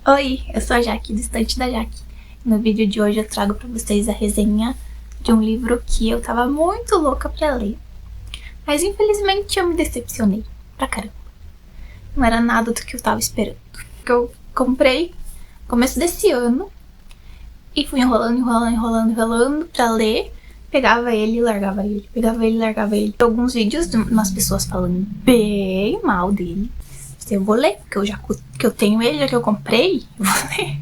Oi, eu sou a Jaque, do Estante da Jaque. No vídeo de hoje eu trago pra vocês a resenha de um livro que eu tava muito louca pra ler. Mas infelizmente eu me decepcionei pra caramba. Não era nada do que eu tava esperando. Porque eu comprei no começo desse ano e fui enrolando pra ler. Pegava ele e largava ele, pegava ele e largava ele. Alguns vídeos de umas pessoas falando bem mal dele. Eu vou ler, porque eu tenho ele, já que eu comprei, eu vou ler.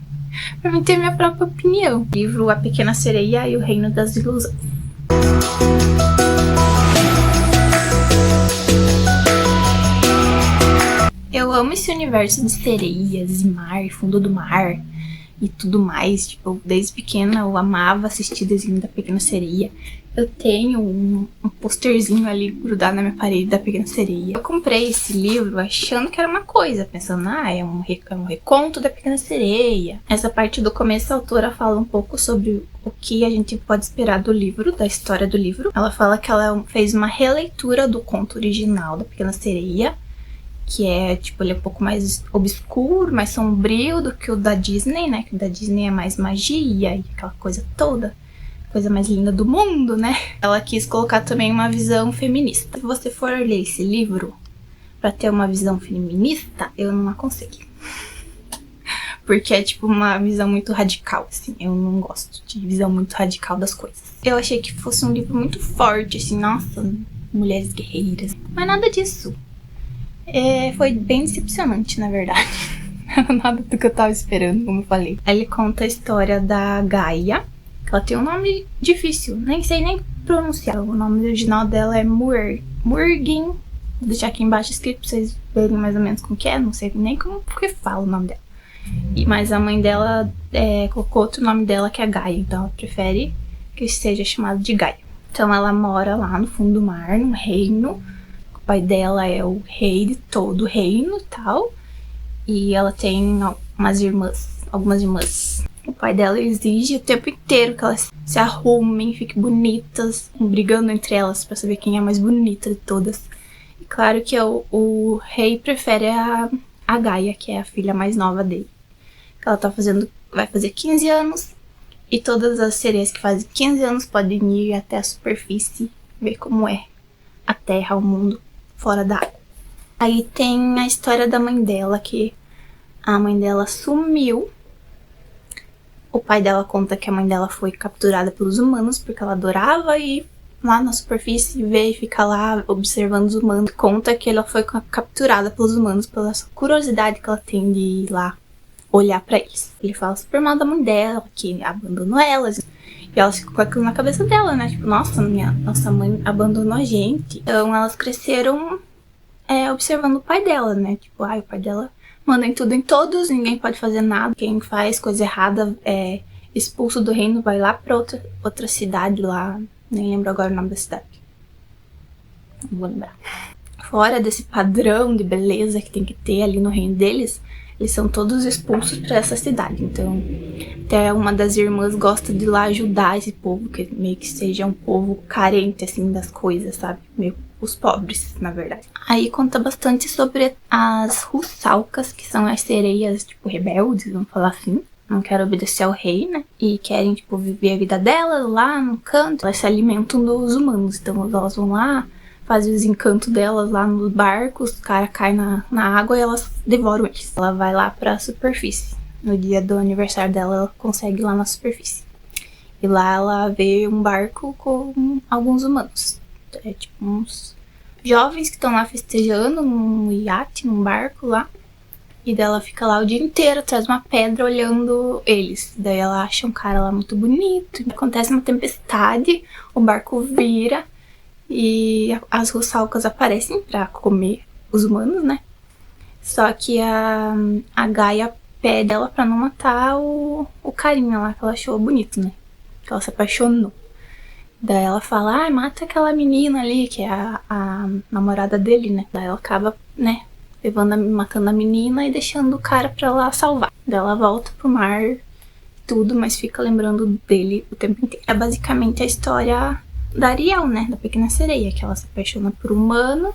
Pra mim ter minha própria opinião. Livro A Pequena Sereia e o Reino das Ilusões. Eu amo esse universo de sereias e mar, fundo do mar e tudo mais. Tipo, desde pequena eu amava assistir desenho da Pequena Sereia. Eu tenho um posterzinho ali grudado na minha parede da Pequena Sereia. Eu comprei esse livro achando que era uma coisa, pensando, é um reconto da Pequena Sereia. Essa parte do começo, a autora fala um pouco sobre o que a gente pode esperar do livro, da história do livro. Ela fala que ela fez uma releitura do conto original da Pequena Sereia, que é, tipo, ele é um pouco mais obscuro, mais sombrio do que o da Disney, né? Que o da Disney é mais magia e aquela coisa toda. Coisa mais linda do mundo, né? Ela quis colocar também uma visão feminista. Se você for ler esse livro pra ter uma visão feminista, eu não aconselho. Porque é tipo uma visão muito radical, assim. Eu não gosto de visão muito radical das coisas. Eu achei que fosse um livro muito forte, assim, nossa, mulheres guerreiras. Mas nada disso. Foi bem decepcionante, na verdade. Não era nada do que eu tava esperando, como eu falei. Ele conta a história da Gaia. Ela tem um nome difícil, nem sei nem pronunciar. O nome original dela é Muirgin. Vou deixar aqui embaixo escrito pra vocês verem mais ou menos como que é. Não sei nem como que fala o nome dela. Mas a mãe dela colocou outro nome dela, que é Gaia. Então ela prefere que seja chamada de Gaia. Então ela mora lá no fundo do mar, num reino. O pai dela é o rei de todo o reino e tal. E ela tem algumas irmãs. O pai dela exige o tempo inteiro que elas se arrumem, fiquem bonitas, brigando entre elas pra saber quem é a mais bonita de todas. E claro que o rei prefere a Gaia, que é a filha mais nova dele. Ela vai fazer 15 anos e todas as sereias que fazem 15 anos podem ir até a superfície, ver como é a terra, o mundo fora da água. Aí tem a história da mãe dela, que a mãe dela sumiu. O pai dela conta que a mãe dela foi capturada pelos humanos porque ela adorava ir lá na superfície ver e ficar lá observando os humanos. Conta que ela foi capturada pelos humanos pela curiosidade que ela tem de ir lá olhar pra eles. Ele fala super mal da mãe dela, que abandonou elas. E ela ficou com aquilo na cabeça dela, né? Tipo, nossa mãe abandonou a gente. Então elas cresceram observando o pai dela, né? Tipo, o pai dela manda em tudo em todos, ninguém pode fazer nada. Quem faz coisa errada é expulso do reino, vai lá pra outra cidade lá. Nem lembro agora o nome da cidade. Não vou lembrar. Fora desse padrão de beleza que tem que ter ali no reino deles, eles são todos expulsos pra essa cidade. Então, até uma das irmãs gosta de ir lá ajudar esse povo, que meio que seja um povo carente, assim, das coisas, sabe? Meio os pobres, na verdade. Aí conta bastante sobre as russalcas, que são as sereias, tipo, rebeldes, vamos falar assim. Não querem obedecer ao rei, né? E querem, tipo, viver a vida delas lá no canto. Elas se alimentam dos humanos, então elas vão lá, fazem os encantos delas lá nos barcos, os caras caem na água e elas devoram eles. Ela vai lá pra superfície. No dia do aniversário dela, ela consegue ir lá na superfície. E lá ela vê um barco com alguns humanos. É tipo uns jovens que estão lá festejando num iate, num barco lá. E daí ela fica lá o dia inteiro atrás de uma pedra olhando eles. Daí ela acha um cara lá muito bonito. Acontece uma tempestade, o barco vira e as russalcas aparecem pra comer os humanos, né? Só que a Gaia pede ela pra não matar o carinha lá que ela achou bonito, né? Que ela se apaixonou. Daí ela fala, mata aquela menina ali, que é a namorada dele, né? Daí ela acaba, né, matando a menina e deixando o cara pra lá salvar. Daí ela volta pro mar, tudo, mas fica lembrando dele o tempo inteiro. É basicamente a história da Ariel, né? Da Pequena Sereia, que ela se apaixona por um humano,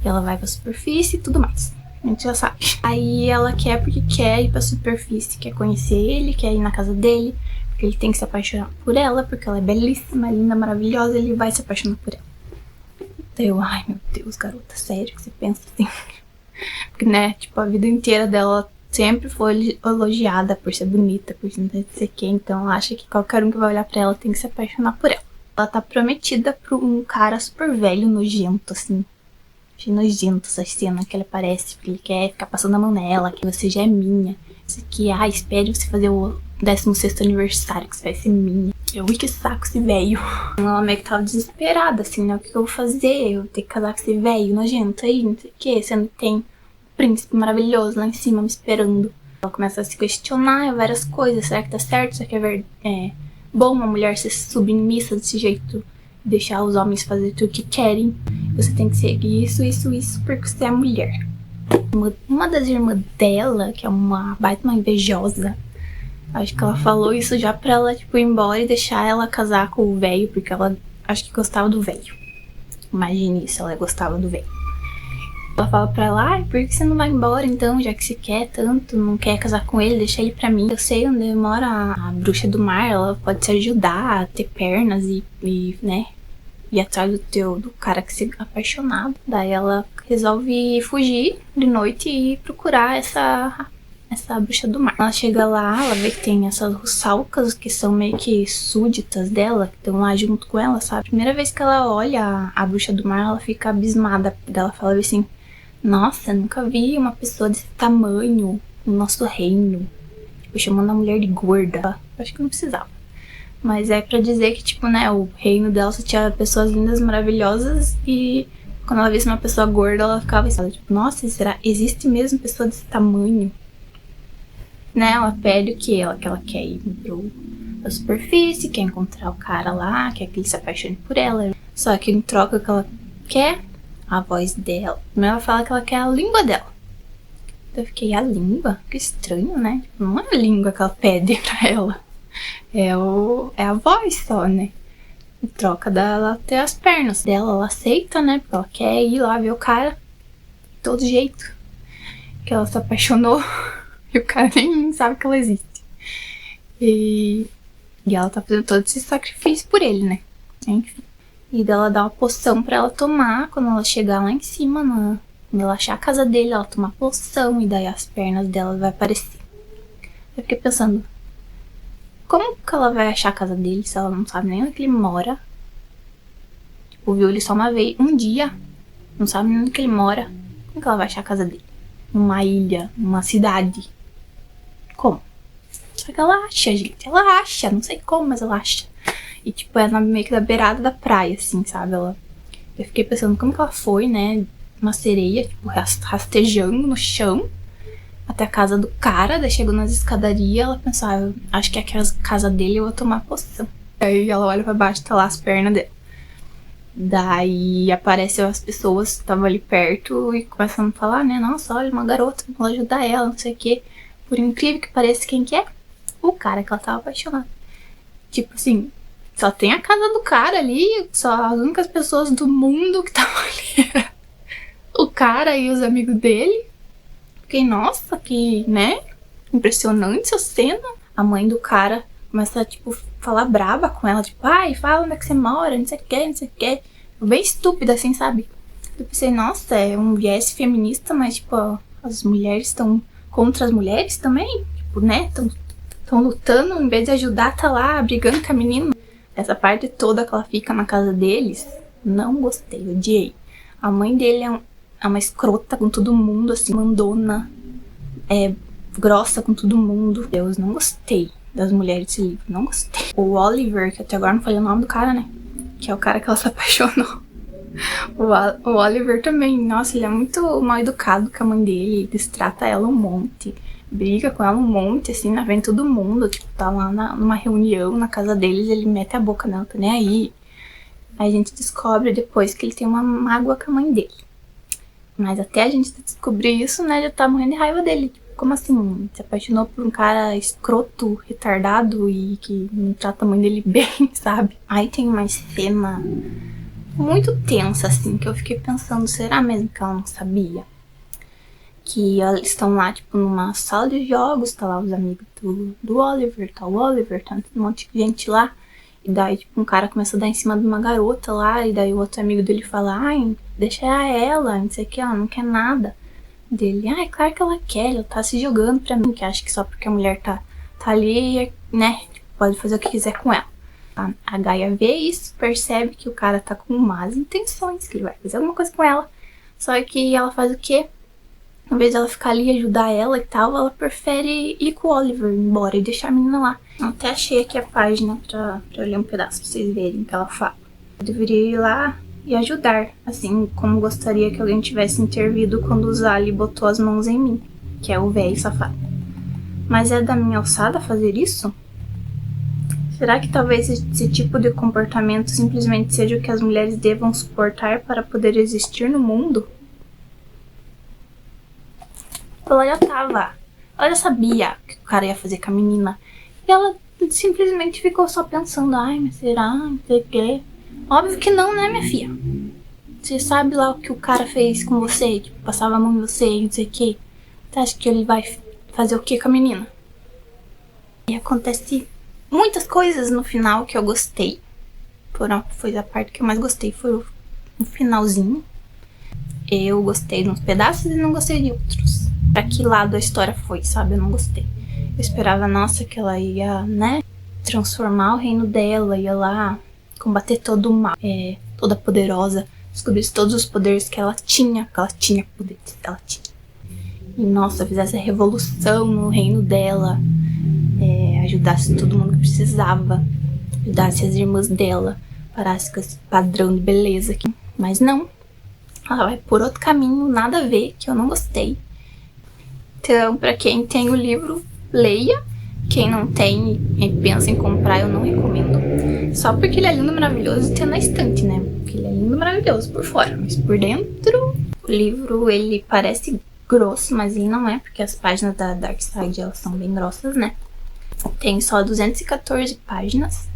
e ela vai pra superfície e tudo mais. A gente já sabe. Aí ela quer porque quer ir pra superfície, quer conhecer ele, quer ir na casa dele, porque ele tem que se apaixonar por ela, porque ela é belíssima, linda, maravilhosa, ele vai se apaixonar por ela. Então eu, ai meu Deus, garota, sério que você pensa assim? Porque, né, tipo, a vida inteira dela sempre foi elogiada por ser bonita, por não sei o que, então ela acha que qualquer um que vai olhar pra ela tem que se apaixonar por ela. Ela tá prometida por um cara super velho, nojento, assim. Achei nojento essa cena que ele aparece, porque ele quer ficar passando a mão nela, que você já é minha. Isso aqui, espere você fazer o 16º aniversário, que você vai ser minha. Eu, ui, que saco esse velho. Ela meio que tava desesperada, assim, né? O que eu vou fazer? Eu vou ter que casar com esse velho nojento aí, não sei o que, sendo que tem um príncipe maravilhoso lá em cima me esperando. Ela começa a se questionar várias coisas. Será que tá certo? Será que é bom uma mulher ser submissa desse jeito? Deixar os homens fazer tudo o que querem? Você tem que seguir isso, porque você é mulher. Uma das irmãs dela, que é uma baita uma invejosa, acho que ela falou isso já pra ela, tipo, ir embora e deixar ela casar com o velho, porque ela acho que gostava do velho. Imagine isso, ela gostava do velho. Ela fala pra ela, por que você não vai embora então, já que você quer tanto, não quer casar com ele, deixa ele pra mim. Eu sei onde mora a bruxa do mar, ela pode te ajudar a ter pernas e né, ir atrás do cara que se apaixonava. Daí ela resolve fugir de noite e procurar essa bruxa do mar. Ela chega lá, ela vê que tem essas russalcas que são meio que súditas dela, que estão lá junto com ela, sabe? Primeira vez que ela olha a bruxa do mar, ela fica abismada. Ela fala assim, nossa, nunca vi uma pessoa desse tamanho no nosso reino. Tipo, chamando a mulher de gorda. Acho que não precisava. Mas é pra dizer que, tipo, né, o reino dela só tinha pessoas lindas, maravilhosas, e quando ela visse uma pessoa gorda, ela ficava assim, tipo, nossa, será? Existe mesmo pessoa desse tamanho? Né, ela pede o que? Ela quer ir pra superfície, quer encontrar o cara lá, quer que ele se apaixone por ela. Só que em troca, o que ela quer? A voz dela. Primeiro ela fala que ela quer a língua dela. Eu fiquei, a língua? Que estranho, né? Não é a língua que ela pede pra ela. É a voz só, né? Em troca dela ter as pernas dela, ela aceita, né? Porque ela quer ir lá ver o cara de todo jeito. Que ela se apaixonou e o cara nem sabe que ela existe. E ela tá fazendo todo esse sacrifício por ele, né? Enfim. E dela dá uma poção pra ela tomar quando ela chegar lá em cima, quando ela achar a casa dele, ela toma a poção e daí as pernas dela vai aparecer. Eu fiquei pensando, como que ela vai achar a casa dele se ela não sabe nem onde ele mora? Tipo, viu ele só uma vez, um dia, não sabe nem onde ele mora. Como que ela vai achar a casa dele? Numa ilha, numa cidade. Como? Só que ela acha, gente, ela acha, não sei como, mas ela acha. E tipo, é meio que da beirada da praia, assim, sabe? Eu fiquei pensando como que ela foi, né? Uma sereia, tipo, rastejando no chão até a casa do cara, daí chegou nas escadarias, ela pensava, acho que é aquela casa dele, eu vou tomar poção. Aí ela olha pra baixo, tá lá as pernas dela. Daí apareceu as pessoas que estavam ali perto e começam a falar, né? Nossa, olha, uma garota, vamos ajudar ela, não sei o quê. Por incrível que pareça, quem que é? O cara que ela tava apaixonada. Tipo assim, só tem a casa do cara ali, só as únicas pessoas do mundo que estavam ali. O cara e os amigos dele. Fiquei, nossa, que, né? Impressionante essa cena. A mãe do cara começa a, tipo, falar braba com ela. Tipo, ai, fala onde é que você mora, não sei o que, não sei o que. Bem estúpida, assim, sabe? Eu pensei, nossa, é um viés feminista, mas, tipo, ó, as mulheres estão contra as mulheres também. Tipo, né? Estão lutando, em vez de ajudar, tá lá brigando com a menina. Essa parte toda que ela fica na casa deles, não gostei, odiei. A mãe dele é uma escrota com todo mundo, assim, mandona, grossa com todo mundo. Deus, não gostei das mulheres desse livro, não gostei. O Oliver, que até agora não falei o nome do cara, né? Que é o cara que ela se apaixonou. O Oliver também, nossa, ele é muito mal educado com a mãe dele, destrata ela um monte. Briga com ela um monte, assim, na frente de todo mundo. Tipo, tá lá numa reunião na casa deles, ele mete a boca nela, tá nem aí. Aí a gente descobre depois que ele tem uma mágoa com a mãe dele. Mas até a gente descobrir isso, né, já tá morrendo de raiva dele. Tipo, como assim? Se apaixonou por um cara escroto, retardado e que não trata a mãe dele bem, sabe? Aí tem uma cena muito tensa, assim, que eu fiquei pensando, será mesmo que ela não sabia? que eles estão lá, tipo, numa sala de jogos, tá lá os amigos do Oliver, tá um monte de gente lá. E daí, tipo, um cara começa a dar em cima de uma garota lá, e daí o outro amigo dele fala, ai, deixa ela, não sei o que, ela não quer nada. Dele, ai, claro que ela quer, ela tá se jogando pra mim, que acha que só porque a mulher tá ali, né, pode fazer o que quiser com ela. A Gaia vê isso, percebe que o cara tá com más intenções, que ele vai fazer alguma coisa com ela. Só que ela faz o quê? Em vez dela ficar ali e ajudar ela e tal, ela prefere ir com o Oliver embora e deixar a menina lá. Eu até achei aqui a página pra ler um pedaço pra vocês verem o que ela fala. Eu deveria ir lá e ajudar, assim como gostaria que alguém tivesse intervido quando o Zali botou as mãos em mim, que é o velho safado. Mas é da minha alçada fazer isso? Será que talvez esse tipo de comportamento simplesmente seja o que as mulheres devam suportar para poder existir no mundo? Ela já tava. Ela já sabia que o cara ia fazer com a menina. E ela simplesmente ficou só pensando, ai, mas será? Não sei o quê. Óbvio que não, né, minha filha? Você sabe lá o que o cara fez com você? Tipo, passava a mão em você e não sei o quê. Você acha que ele vai fazer o quê com a menina? E acontece muitas coisas no final que eu gostei. Foi a parte que eu mais gostei. Foi o finalzinho. Eu gostei de uns pedaços e não gostei de outros. Pra que lado a história foi, sabe? Eu não gostei. Eu esperava, nossa, que ela ia, né, transformar o reino dela, ia lá combater todo o mal, toda poderosa, descobrir todos os poderes que ela tinha, porque ela tinha poderes, ela tinha. E, nossa, fizesse a revolução no reino dela, ajudasse todo mundo que precisava, ajudasse as irmãs dela, parasse com esse padrão de beleza aqui. Mas não, ela vai por outro caminho, nada a ver, que eu não gostei. Então, pra quem tem o livro, leia. Quem não tem e pensa em comprar, eu não recomendo. Só porque ele é lindo, maravilhoso e tem na estante, né? Porque ele é lindo, maravilhoso por fora, mas por dentro, o livro, ele parece grosso, mas ele não é, porque as páginas da Dark Side, elas são bem grossas, né? Tem só 214 páginas.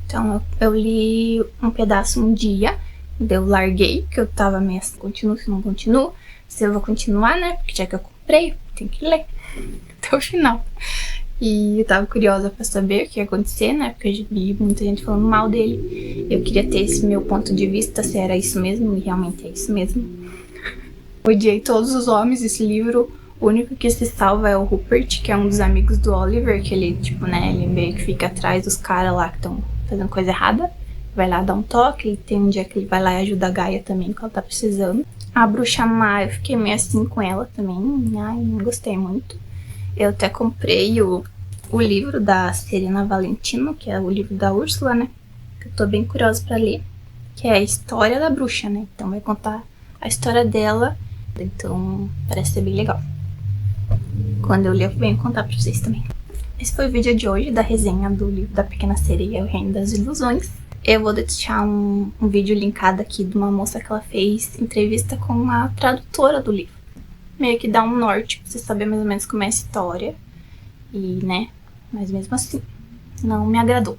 Então, eu li um pedaço um dia, eu larguei, porque eu tava meio assim, continuo, se não continuo. Se eu vou continuar, né? Porque já que eu comprei, tem que ler até o final. E eu tava curiosa pra saber o que ia acontecer, né? Porque eu já vi muita gente falando mal dele. Eu queria ter esse meu ponto de vista, se era isso mesmo, e realmente é isso mesmo. Odiei todos os homens desse livro. O único que se salva é o Rupert, que é um dos amigos do Oliver, que ele, tipo, né, ele meio que fica atrás dos caras lá que estão fazendo coisa errada. Vai lá dar um toque, e tem um dia que ele vai lá e ajuda a Gaia também, que ela tá precisando. A Bruxa Má, eu fiquei meio assim com ela também, ai, não gostei muito. Eu até comprei o livro da Serena Valentino, que é o livro da Úrsula, né? Que eu tô bem curiosa pra ler. Que é a história da bruxa, né? Então vai contar a história dela. Então parece ser bem legal. Quando eu ler, eu venho contar pra vocês também. Esse foi o vídeo de hoje da resenha do livro da Pequena Sereia, O Reino das Ilusões. Eu vou deixar um vídeo linkado aqui de uma moça que ela fez entrevista com a tradutora do livro. Meio que dá um norte pra você saber mais ou menos como é a história. E, né, mas mesmo assim, não me agradou.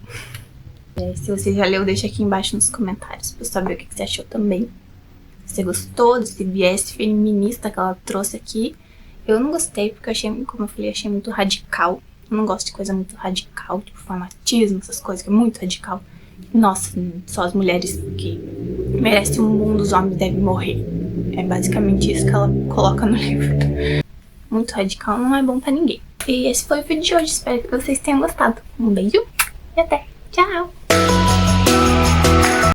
Se você já leu, deixa aqui embaixo nos comentários pra eu saber o que você achou também. Se você gostou desse viés feminista que ela trouxe aqui. Eu não gostei, porque eu achei, como eu falei, achei muito radical. Eu não gosto de coisa muito radical, tipo fanatismo, essas coisas que é muito radical. Nossa, só as mulheres que merecem o mundo, os homens devem morrer. É basicamente isso que ela coloca no livro. Muito radical, não é bom pra ninguém. E esse foi o vídeo de hoje, espero que vocês tenham gostado. Um beijo e até, tchau!